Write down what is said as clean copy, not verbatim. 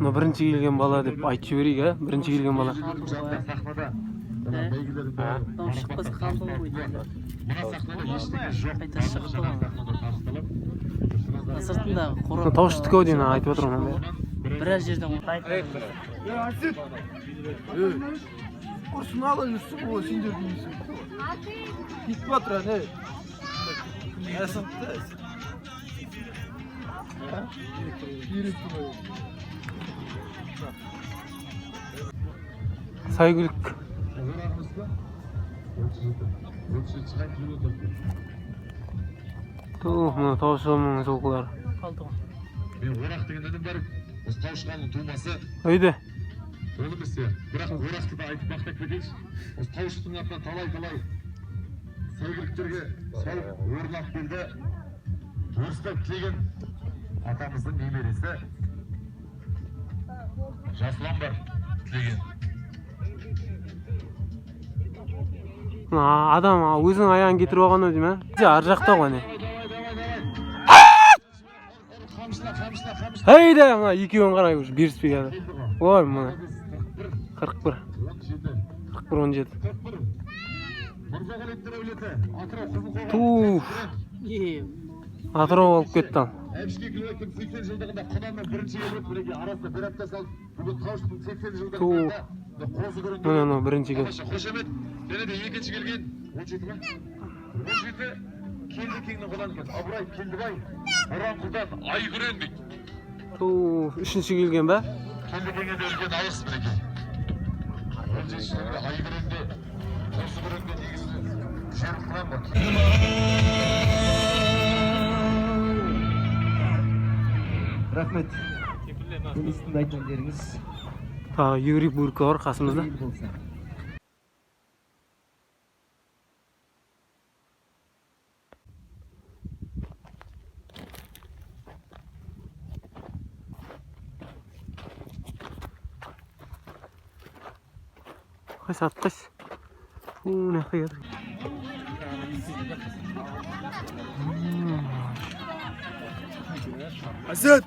Mına birinci kelgen bala dep aytып жиберейик, а? Birinci kelgen bala. Там шықпас қалды ғой дейді. Қайта шықты ғой. Сыртындағы қорап. Тауыштыкі ау дейін айтып отырмын. Біраз жерден Асет! Құрсын алын үсті бұл сендердің үсті. Кетіп батыр, не? Әсіпті. Saygılık. Mına tavşanның жылқылары. қалды ғой. Мен орақ деген adam бар. Осы тауышқанның тумасы. Өйді. Ол емес те. Бірақ орақты да айтып мақтап кетейікші. Осы тауышықтың атынан талай сәйгіліктерге салып орнап келді. Орыстап тілеген атамыздың немересі Жасұлан бар тілеген. Адам өзінің аяғын кетіріп алған ау дейм, а? Ар жақта ғой не. Hayda, mına екеуін ғана беріспей ады. Ой, мына 41. 17. Туф. Атырау алып кетті. Әбішке Гүлбектің 80 жылдығында құнанның бірінші келіп мінеке арасында бір апта салып, бүгін Тауыштың 80 жылдығында қозы көрінді. Мына бірінші келді. Қошемет, және де екінші келген 17 ма? 17 келді кеңнің құдан екен. Абырай Келдібай, Оранқұлдан Айгүрен дейді. Туф, үшінші келген ба? Келді кеңінде үлкен алыс мінеке. 17 жылдығында Айгүренде, қозы көрінді негізі жер құнан бар. Рахмет. Келістің айтқандеріңіз. Юрий Бурко бар қасымызда. Қайсы ат қайсы? Не қияды? Асет!